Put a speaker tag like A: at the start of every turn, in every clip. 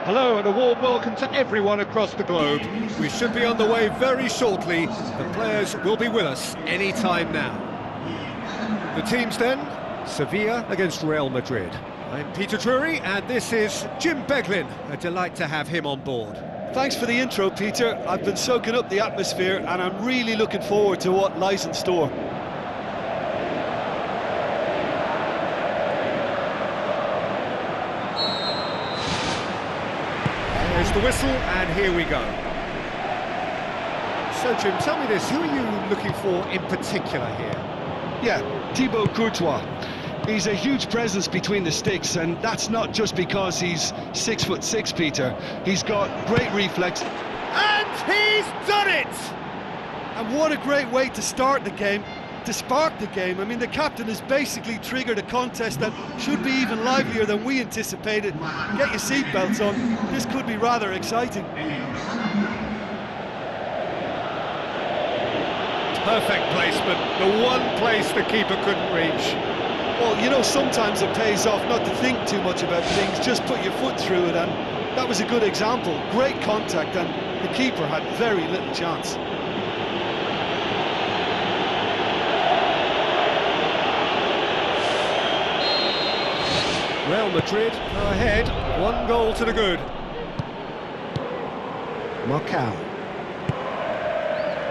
A: Hello and a warm welcome to everyone across the globe. We should be on the way very shortly. The players will be with us any time now. The teams then, Sevilla against Real Madrid. I'm Peter Drury and this is Jim Beglin. A delight to have him on board.
B: Thanks for the intro, Peter. I've been soaking up the atmosphere and I'm really looking forward to what lies in store.
A: There's the whistle, and here we go. So, Jim, tell me this, who are you looking for in particular here?
C: Yeah, Thibaut Courtois. He's a huge presence between the sticks, and that's not just because he's 6'6", Peter. He's got great reflex.
A: And he's done it!
B: And what a great way to start the game, to spark the game. I mean, the captain has basically triggered a contest that should be even livelier than we anticipated. Get your seatbelts on, this could be rather exciting.
A: Perfect placement, the one place the keeper couldn't reach.
B: Well, you know, sometimes it pays off not to think too much about things, just put your foot through it, and that was a good example. Great contact, and the keeper had very little chance.
A: Real Madrid are ahead, 1 goal to the good.
C: Marcao.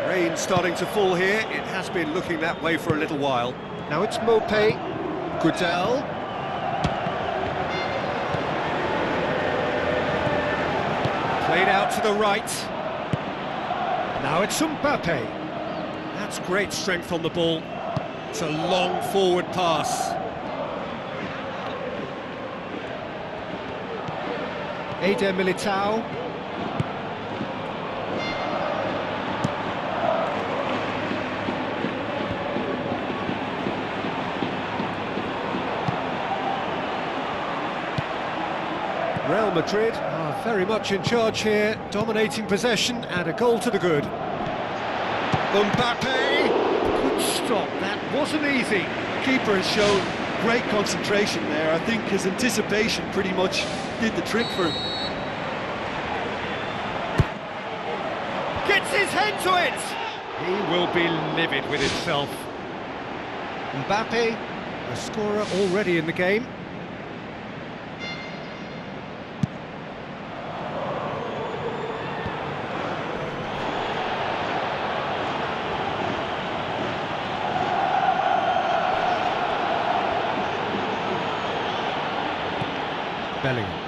A: Rain starting to fall here, it has been looking that way for a little while. Now it's Mbappe, Gutel. Played out to the right. Now it's Mbappe. That's great strength on the ball. It's a long forward pass. Eder Militao. Real Madrid are very much in charge here, dominating possession and a goal to the good. Mbappe! Good stop, that wasn't easy.
B: The keeper has shown great concentration there. I think his anticipation pretty much did the trick for him.
A: Gets his head to it! He will be livid with himself. Mbappe, a scorer already in the game. Bellingham.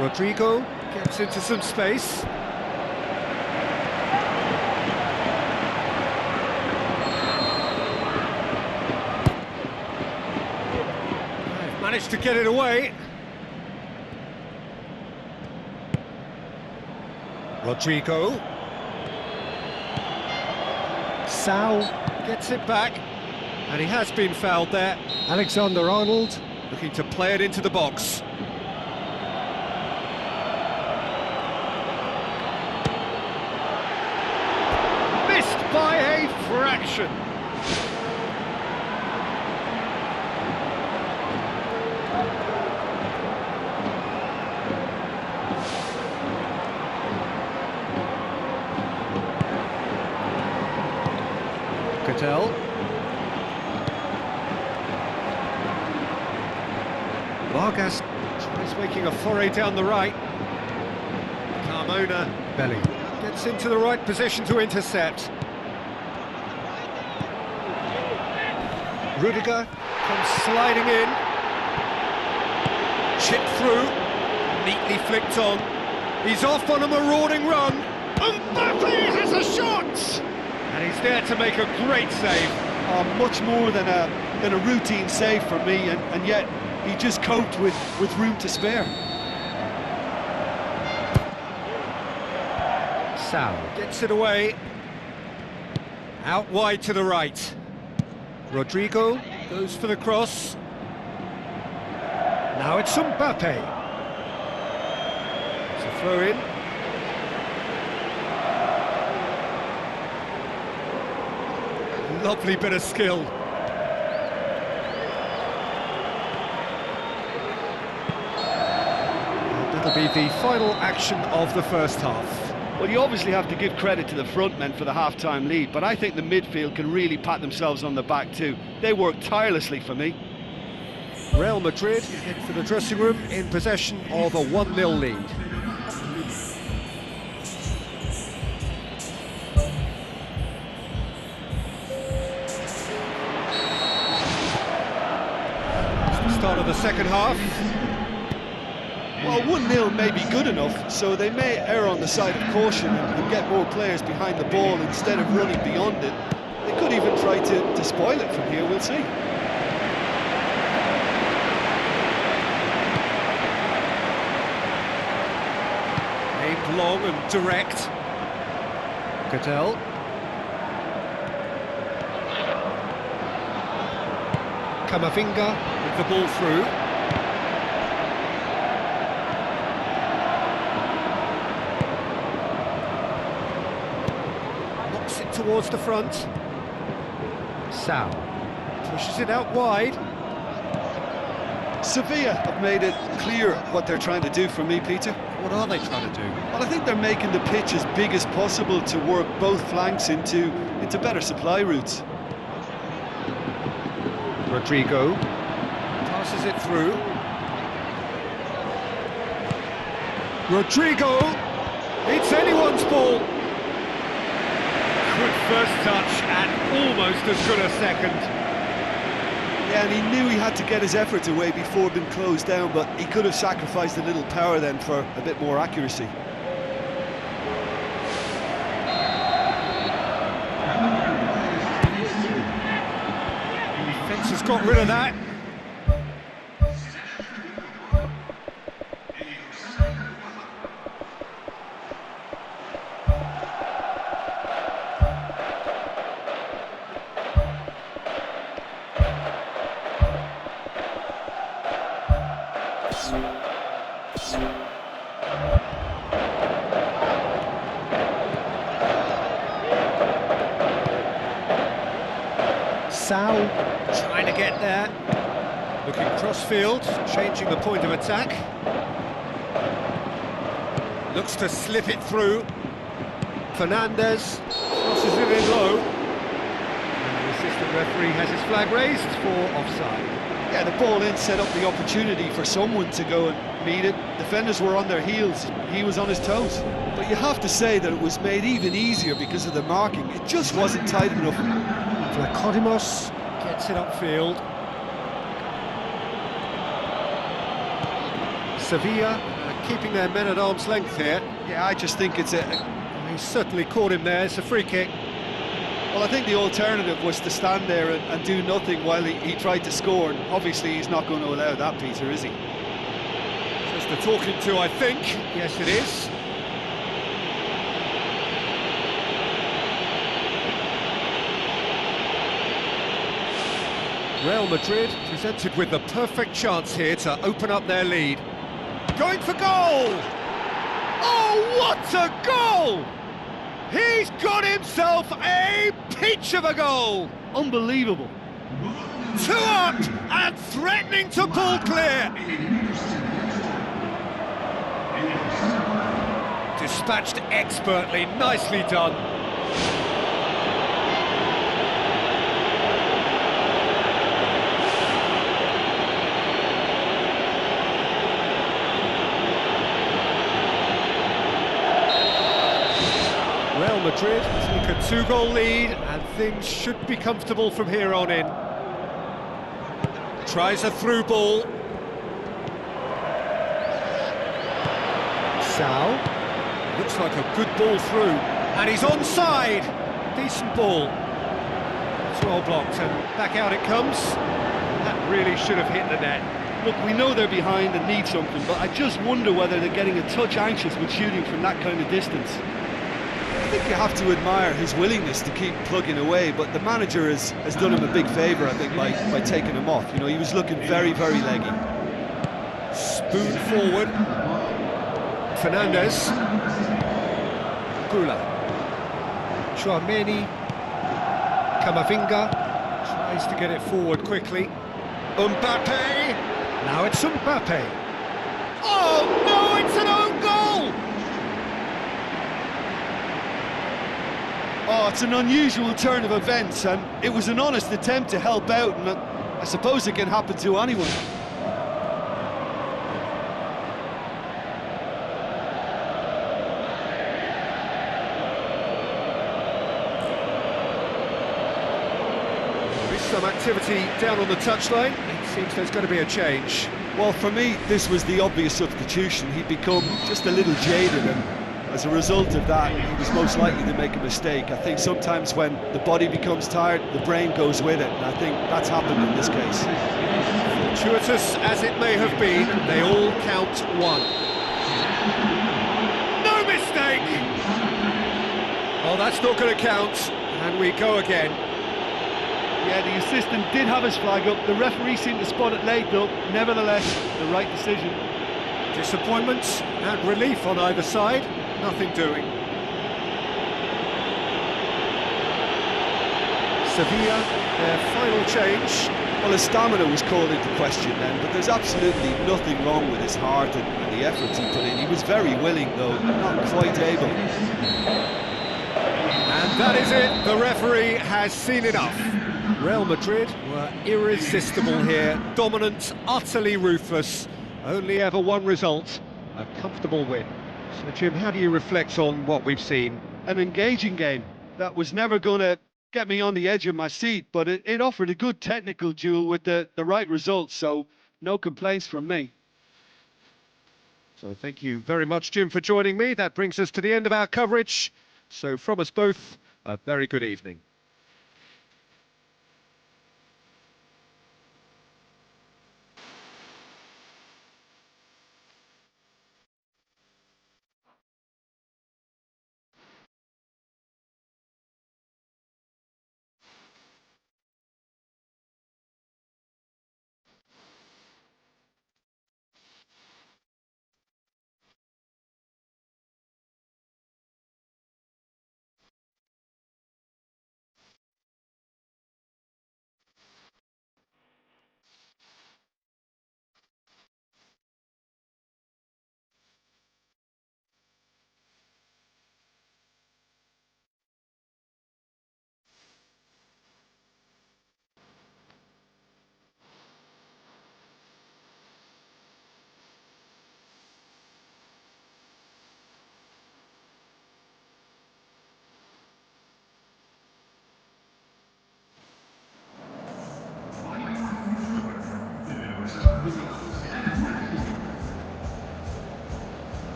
A: Rodrigo gets into some space. They've managed to get it away. Rodrigo. Sal gets it back, and he has been fouled there. Alexander-Arnold looking to play it into the box. Missed by a fraction. Vargas tries making a foray down the right. Carmona Belly gets into the right position to intercept. Rudiger comes sliding in. Chipped through, neatly flicked on. He's off on a marauding run. Mbappe has a shot! And he's there to make a great save.
B: much more than a routine save for me, and yet he just coped with room to spare.
A: Sal gets it away. Out wide to the right. Rodrigo goes for the cross. Now it's Mbappe. It's a throw in. Lovely bit of skill. That'll be the final action of the first half.
C: Well, you obviously have to give credit to the front men for the half-time lead, but I think the midfield can really pat themselves on the back too. They work tirelessly for me.
A: Real Madrid head for the dressing room in possession of a 1-0 lead. It's the start of the second half.
B: Well, 1-0 may be good enough, so they may err on the side of caution and get more players behind the ball instead of running beyond it. They could even try to spoil it from here, we'll see.
A: Aimed long and direct. Cadell. Camavinga with the ball through. Towards the front. Sal pushes it out wide.
B: Sevilla have made it clear what they're trying to do for me, Peter.
A: What are they trying to do?
B: Well, I think they're making the pitch as big as possible to work both flanks into better supply routes.
A: Rodrigo passes it through. Rodrigo, it's anyone's ball. Good first touch and almost as good a second.
B: Yeah, and he knew he had to get his efforts away before being closed down, but he could have sacrificed a little power then for a bit more accuracy.
A: The defence has got rid of that. Sal trying to get there, looking cross-field, changing the point of attack. Looks to slip it through. Fernandez crosses it in low. And the assistant referee has his flag raised for offside.
B: Yeah, the ball in set up the opportunity for someone to go and meet it. Defenders were on their heels, he was on his toes. But you have to say that it was made even easier because of the marking. It just wasn't tight enough.
A: Vlachodimos gets it upfield. Sevilla keeping their men at arm's length here.
B: Yeah, I just think it's
A: He certainly caught him there, it's a free kick.
B: Well, I think the alternative was to stand there and do nothing while he tried to score, and obviously he's not going to allow that, Peter, is he?
A: Just the talking to, I think. Yes, it is. Real Madrid presented with the perfect chance here to open up their lead. Going for goal! Oh, what a goal! He's got himself a peach of a goal!
B: Unbelievable.
A: 2 up and threatening to pull clear. Dispatched expertly, nicely done. Real Madrid take a 2-goal lead and things should be comfortable from here on in. Tries a through ball. Sal. Looks like a good ball through. And he's onside. Decent ball. It's well blocked, and back out it comes. That really should have hit the net.
B: Look, we know they're behind and need something, but I just wonder whether they're getting a touch anxious with shooting from that kind of distance. I think you have to admire his willingness to keep plugging away, but the manager has done him a big favour, I think, by taking him off. You know, he was looking very, very leggy.
A: Spoon forward. Fernandez. Gula. Chouameni. Camavinga tries to get it forward quickly. Mbappe. Now it's Mbappe. Oh no, it's an own goal!
B: Oh, it's an unusual turn of events, and it was an honest attempt to help out, and I suppose it can happen to anyone.
A: Some activity down on the touchline. It seems there's going to be a change.
B: Well, for me, this was the obvious substitution. He'd become just a little jaded, and as a result of that, he was most likely to make a mistake. I think sometimes when the body becomes tired, the brain goes with it, and I think that's happened in this case.
A: Fortuitous as it may have been, they all count one. No mistake! Oh, that's not going to count, and we go again.
B: Yeah, the assistant did have his flag up. The referee seemed to spot it late, though. Nevertheless, the right decision.
A: Disappointment and relief on either side. Nothing doing. Sevilla, their final change.
B: Well, his stamina was called into question then, but there's absolutely nothing wrong with his heart and the efforts he put in. He was very willing, though, not quite able.
A: And that is it. The referee has seen enough. Real Madrid were irresistible here, dominant, utterly ruthless. Only ever one result, a comfortable win. So Jim, how do you reflect on what we've seen?
B: An engaging game that was never going to get me on the edge of my seat, but it offered a good technical duel with the right results, so no complaints from me.
A: So thank you very much, Jim, for joining me. That brings us to the end of our coverage. So from us both, a very good evening.